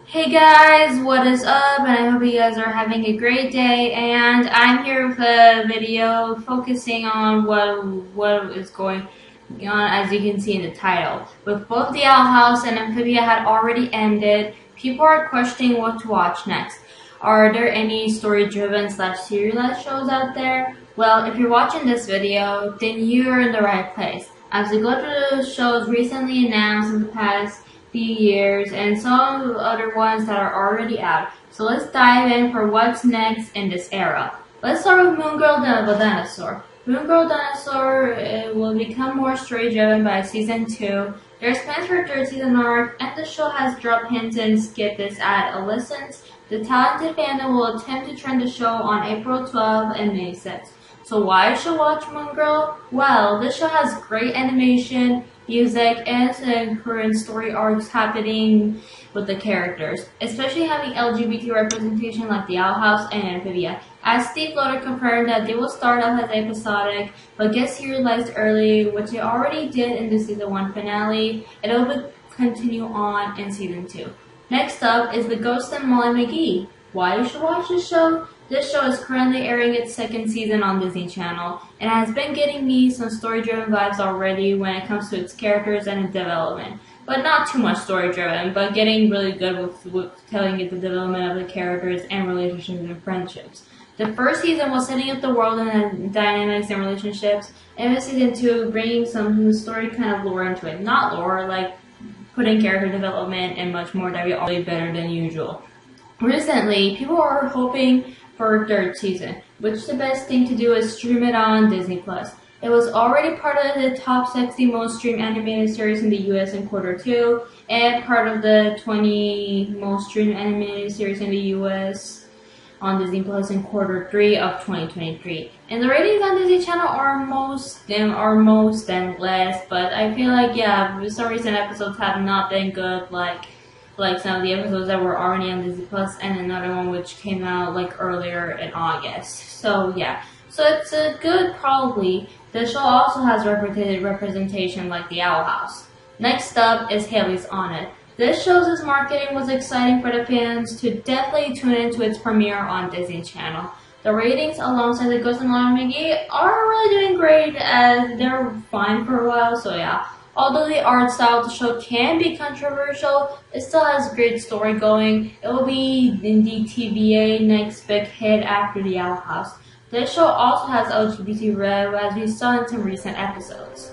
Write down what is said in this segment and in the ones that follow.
Hey guys, what is up? And I hope you guys are having a great day. And I'm here with a video focusing on what is going on, as you can see in the title. With both the Owl House and Amphibia had already ended, people are questioning what to watch next. Are there any story-driven / serialized shows out there? Well, if you're watching this video, then you're in the right place. As we go through the shows recently announced in the past few years and some of the other ones that are already out. So let's dive in for what's next in this era. Let's start with moongirlanddevildinosaur. moongirlanddevildinosaur will become more story-driven by season 2. There's plans for a 3rd season arc, and the show has dropped hints and skit this at adolescents. The talented fandom will attempt to turn the show on April 12th and May 6th. So why should watch Moon Girl? Well, this show has great animation, music, and current story arcs happening with the characters, especially having LGBT representation like the Owl House and Amphibia. As Steve Loader confirmed that they will start off as episodic, but get serialized early, which they already did in the season 1 finale, and it will continue on in season 2. Next up is The Ghost and Mollymcgee. Why you should watch this show? This show is currently airing its 2nd season on Disney Channel, and has been getting me some story-driven vibes already when it comes to its characters and its development. But not too much story-driven, but getting really good with telling you the development of the characters and relationships and friendships. The 1st season was setting up the world and dynamics and relationships, and the season 2 bringing some story kind of lore into it. Not lore, like putting character development and much more that we already better than usual. Recently, people are hoping for a 3rd season, which the best thing to do is stream it on disneyplus. It was already part of the top 60 most streamed animated series in the US in Q2, and part of the 20 most streamed animated series in the US on Disney Plus in Q3 of 2023. And the ratings on Disney Channel are most and less, but I feel like some recent episodes have not been good, like some of the episodes that were already on Disney Plus, and another one which came out earlier in August. So it's a good probably. The show also has representation like the Owl House. Next up is haileysonit. This show's marketing was exciting for the fans to definitely tune into its premiere on Disney Channel. The ratings alongside The Ghost and Mollymcgee are really doing great, as they're fine for a while, so yeah. Although the art style of the show can be controversial, it still has great story going. It will be in the TVA next big hit after the Owl House. This show also has LGBT rev, as we saw in some recent episodes.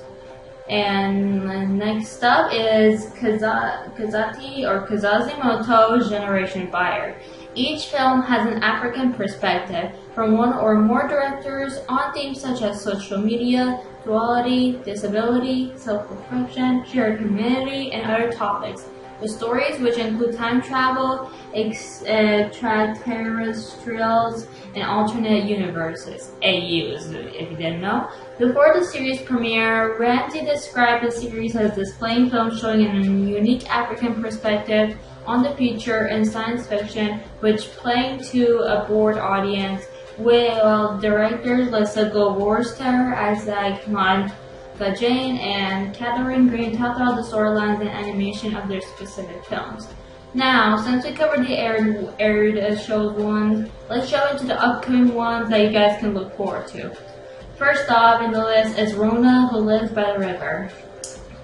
And next up is Kazazimoto's Generation Fire. Each film has an African perspective from one or more directors on themes such as social media, duality, disability, self-reflection, shared humanity, and other topics. The stories, which include time travel, extraterrestrials, and alternate universes, AUs, if you didn't know. Before the series premiere, Ramsey described the series as displaying films showing a unique African perspective on the future and science fiction, which playing to a broad audience, while directors Lisa Goldwurster as Jane and Catherine Green talked about the storylines and animation of their specific films. Now, since we covered the aired shows ones, let's jump into the upcoming ones that you guys can look forward to. First off in the list is Rona, Who Lives by the River.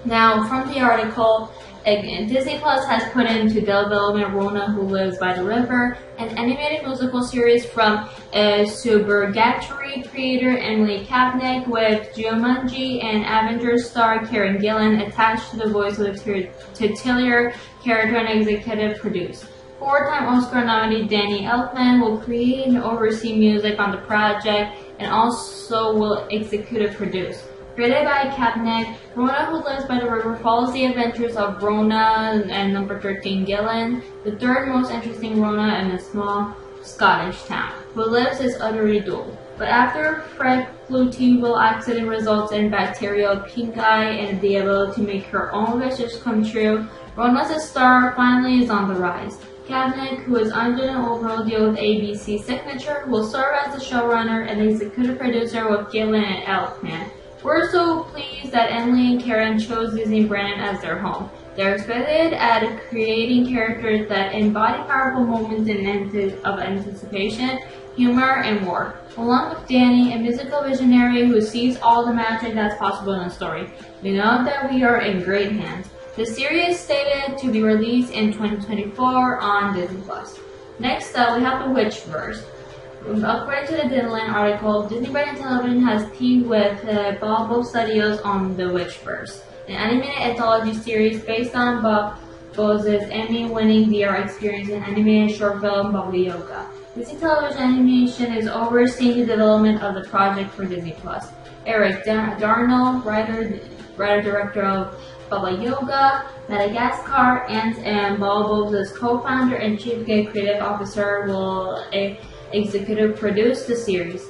Now, from the article, Disney Plus has put into development Rona, Who Lives by the River, an animated musical series from Suburgatory creator Meli Cat with Jumanji and Avengers star Karen Gillan attached to the voice of the titular character and executive produce. 4-time Oscar nominee Danny Elfman will create and oversee music on the project and also will executive produce. Created by Capnek, Rona, Who Lives by the River follows the adventures of Rona and number 13 Gillan, the 3rd most interesting Rona in a small Scottish town, who lives his utterly dull. But after a fruitful accident results in bacterial pink eye and the ability to make her own wishes come true, Rona's star finally is on the rise. Capnek, who is under an overall deal with ABC Signature, will serve as the showrunner and executive producer with Gillan and Elfman. We're so pleased that Emily and Karen chose Disney Brandon as their home. They're expected at creating characters that embody powerful moments of anticipation, humor, and war. Along with Danny, a musical visionary who sees all the magic that's possible in a story, we know that we are in great hands. The series is stated to be released in 2024 on disneyplus. Next up, we have the Witchverse. According to the Disneyland article, Disney Brand Television has teamed with Bob Studios on the Witchverse, an animated anthology series based on Bob Bose's Emmy-winning VR experience in animated short film Baba Yaga. Disney Television Animation is overseeing the development of the project for Disney Plus. Eric Darnell, writer-director of Baba Yaga, Madagascar, Ants, and Bobo's co-founder and chief creative officer, will executive produce the series.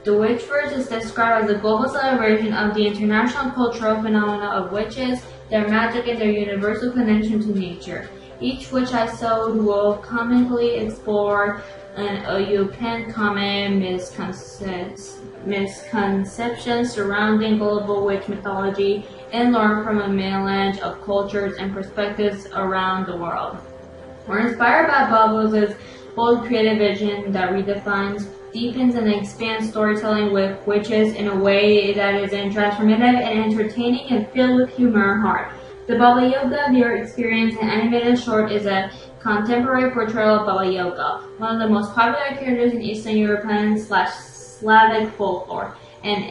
The Witchverse is described as a global celebration of the international cultural phenomena of witches, their magic, and their universal connection to nature. Each witch episode will comically explore common misconceptions surrounding global witch mythology and learn from a melange of cultures and perspectives around the world. We're inspired by Bobo's bold creative vision that redefines, deepens, and expands storytelling with witches in a way that is transformative and entertaining and filled with humor and heart. The Baba Yaga VR experience, an animated short, is a contemporary portrayal of Baba Yaga, one of the most popular characters in Eastern European/Slavic folklore, an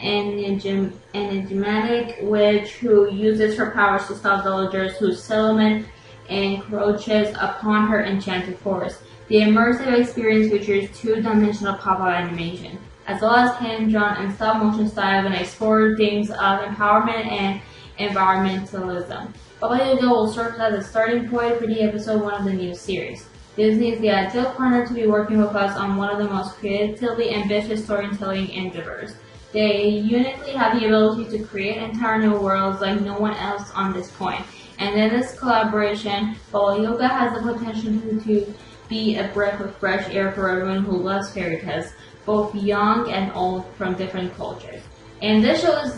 enigmatic witch who uses her powers to stop villagers whose settlement encroaches upon her enchanted forest. The immersive experience features two-dimensional pop-up animation, as well as hand-drawn and stop-motion style, and explore themes of empowerment and environmentalism. Baba Yaga will serve as a starting point for the episode 1 of the new series. Disney is the ideal partner to be working with us on one of the most creatively ambitious storytelling endeavors. They uniquely have the ability to create entire new worlds like no one else on this point. And in this collaboration, Baba Yaga has the potential to be a breath of fresh air for everyone who loves fairy tales, both young and old from different cultures. And this show is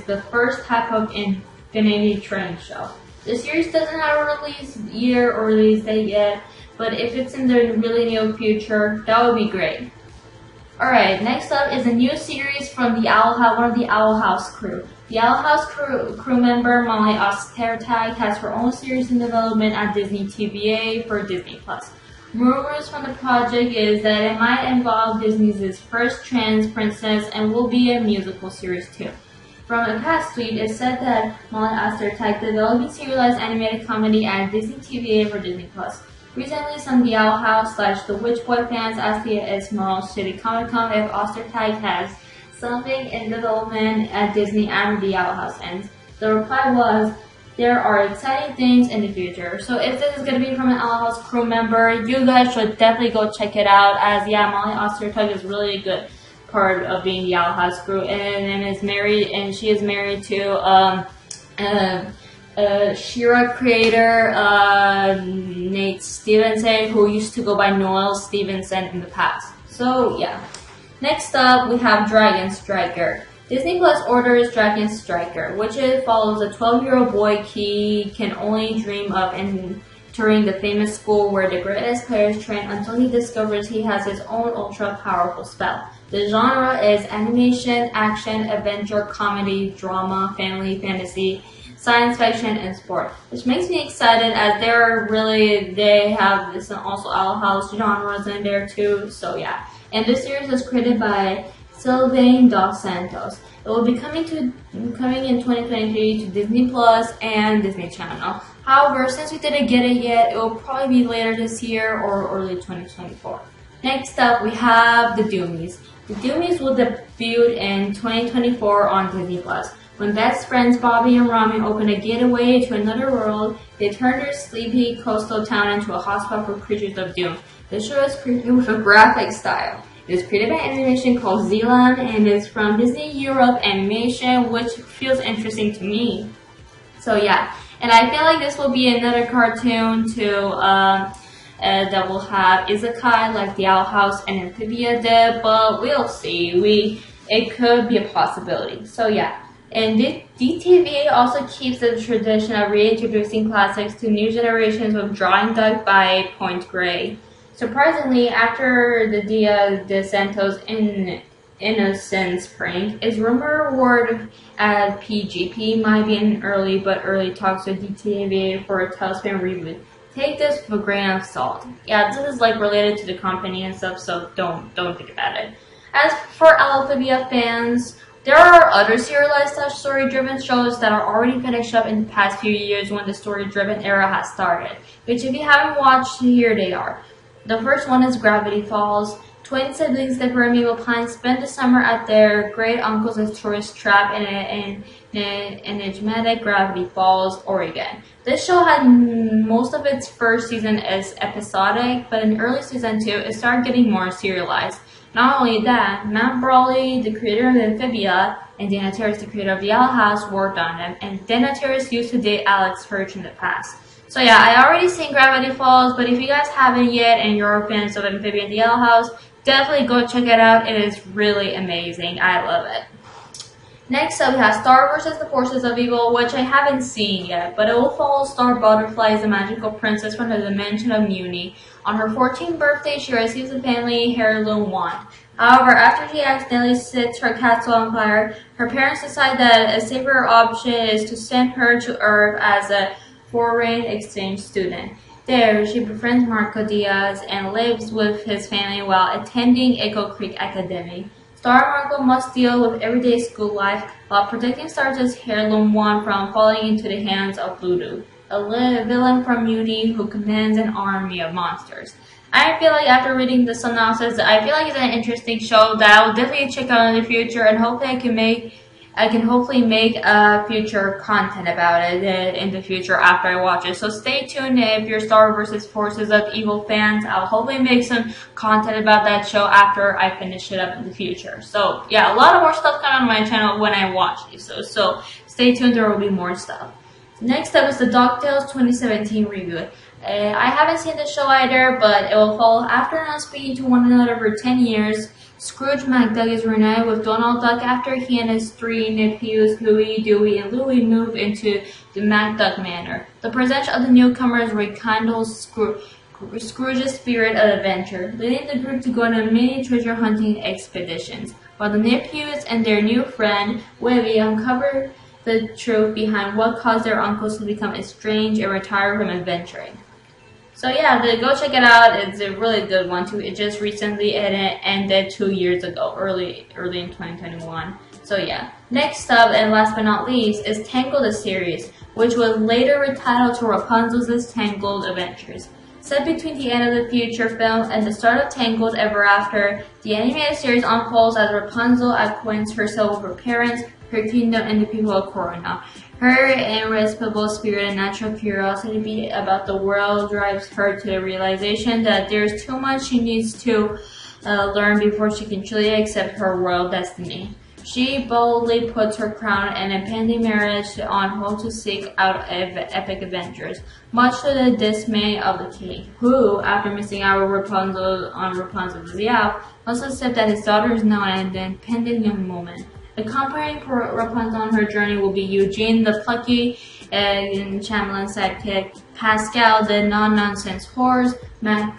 the first type of Infinity Train show. The series doesn't have a release year or release date yet, but if it's in the really near future, that would be great. Alright, next up is a new series from the one of the Owl House crew. The Owl House crew member Meli Cat has her own series in development at Disney TVA for Disney Plus. Rumors from the project is that it might involve Disney's first trans princess and will be a musical series too. From a past tweet, it said that Meli Cat developing serialized animated comedy at Disney TVA for Disney Plus. Recently, some of the Owl House/The Witch Boy fans asked the Emerald City Comic Con if Ostertag has something in development at Disney after the Owl House ends. The reply was, there are exciting things in the future. So if this is going to be from an Owl House crew member, you guys should definitely go check it out, as yeah, Meli Ostertag is really a good part of being the Owl House crew, and she is married to She-Ra creator Nate Stevenson, who used to go by Noel Stevenson in the past. So yeah. Next up, we have Dragon Striker. Disney Plus orders Dragon Striker, which follows a 12-year-old boy he can only dream of entering the famous school where the greatest players train until he discovers he has his own ultra-powerful spell. The genre is animation, action, adventure, comedy, drama, family, fantasy, science fiction, and sport, which makes me excited as they have this and also Owl House genres in there too. So yeah, and this series is created by Sylvain Dos Santos. It will be coming in 2023 to Disney Plus and Disney Channel. However, since we didn't get it yet, it will probably be later this year or early 2024. Next up, we have the Doomies. The Doomies will debut in 2024 on Disney Plus. When best friends Bobby and Rami open a gateway to another world, they turn their sleepy coastal town into a hotspot for creatures of doom. The show is created with a graphic style. It is created by animation called Zealand and is from Disney Europe Animation, which feels interesting to me. So yeah, and I feel like this will be another cartoon that will have isekai like the Owl House and Amphibia did, but we'll see. It could be a possibility. So yeah. And DTV also keeps the tradition of reintroducing classics to new generations with Drawing Duck by Point Grey. Surprisingly, after the Descendants and Innocence prank, is rumor word at PGP might be in early talks with DTV for a Tailspin reboot. Take this with a grain of salt. Yeah, this is like related to the company and stuff, so don't think about it. As for Amphibia fans, there are other serialized story-driven shows that are already finished up in the past few years when the story-driven era has started, which if you haven't watched, here they are. The first one is Gravity Falls. Twin siblings Dipper and Mabel Pine spend the summer at their great uncle's tourist trap in enigmatic Gravity Falls, Oregon. This show had most of its first season as episodic, but in early season 2, it started getting more serialized. Not only that, Matt Brawley, the creator of Amphibia, and Dana Terrace, the creator of the Owl House, worked on them, and Dana Terrace used to date Alex Hirsch in the past. So yeah, I already seen Gravity Falls, but if you guys haven't yet and you're fans of Amphibia and the Owl House, definitely go check it out. It is really amazing. I love it. Next up, we have Star vs. the Forces of Evil, which I haven't seen yet, but it will follow Star Butterfly as a magical princess from the dimension of Muni. On her 14th birthday, she receives a family heirloom wand. However, after she accidentally sets her castle on fire, her parents decide that a safer option is to send her to Earth as a foreign exchange student. There, she befriends Marco Diaz and lives with his family while attending Echo Creek Academy. Star Marco must deal with everyday school life while protecting Star's heirloom wand from falling into the hands of Voodoo, a villain from Muni who commands an army of monsters. I feel like after reading the synopsis, I feel like it's an interesting show that I will definitely check out in the future, and hopefully I can hopefully make future content about it in the future after I watch it. So stay tuned if you're Star vs. Forces of Evil fans. I'll hopefully make some content about that show after I finish it up in the future. So yeah, a lot of more stuff coming on my channel when I watch these. So stay tuned, there will be more stuff. Next up is the DuckTales 2017 reboot. I haven't seen the show either, but it will follow after not speaking to one another for 10 years. Scrooge McDuck is reunited with Donald Duck after he and his 3 nephews, Huey, Dewey, and Louie, move into the McDuck Manor. The presence of the newcomers rekindles Scrooge's spirit of adventure, leading the group to go on many treasure hunting expeditions, while the nephews and their new friend, Webby, uncover the truth behind what caused their uncles to become estranged and retire from adventuring. So yeah, go check it out. It's a really good one too. It just recently ended 2 years ago, early in 2021. So yeah. Next up and last but not least is Tangled the series, which was later retitled to Rapunzel's Tangled Adventures. Set between the end of the future film and the start of Tangled Ever After, the animated series unfolds as Rapunzel acquaints herself with her parents, her kingdom, and the people of Corona. Her irresistible spirit and natural curiosity about the world drives her to the realization that there's too much she needs to learn before she can truly accept her royal destiny. She boldly puts her crown and impending marriage on hold to seek out epic adventures, much to the dismay of the king, who, after missing out on Rapunzel's yacht, must accept that his daughter is now an independent young woman. Accompanying Rapunzel on her journey will be Eugene, the plucky and Chamberlain sidekick, Pascal, the non-nonsense horse, and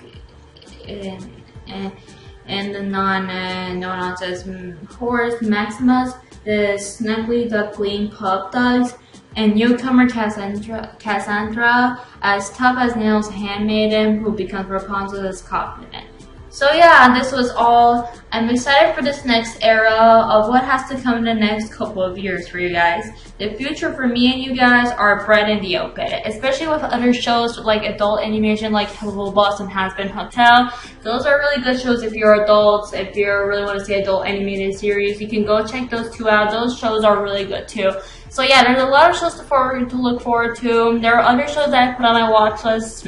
the no-nonsense horse, Maximus, the snuggly duckling pup dogs, and newcomer Cassandra, as tough as nails handmaiden, who becomes Rapunzel's confidant. So yeah, this was all. I'm excited for this next era of what has to come in the next couple of years for you guys. The future for me and you guys are bright in the open, especially with other shows like adult animation like Hello Boss and Has Been Hotel. Those are really good shows if you're adults. If you really want to see adult animated series, you can go check those two out. Those shows are really good too. So yeah, there's a lot of shows to look forward to. There are other shows that I put on my watch list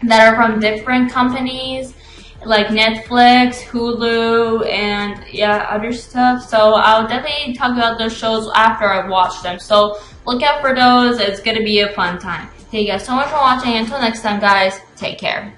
that are from different companies, like Netflix, Hulu, and yeah, other stuff. So I'll definitely talk about those shows after I watch them. So look out for those. It's gonna be a fun time. Thank you guys so much for watching. Until next time, guys, take care.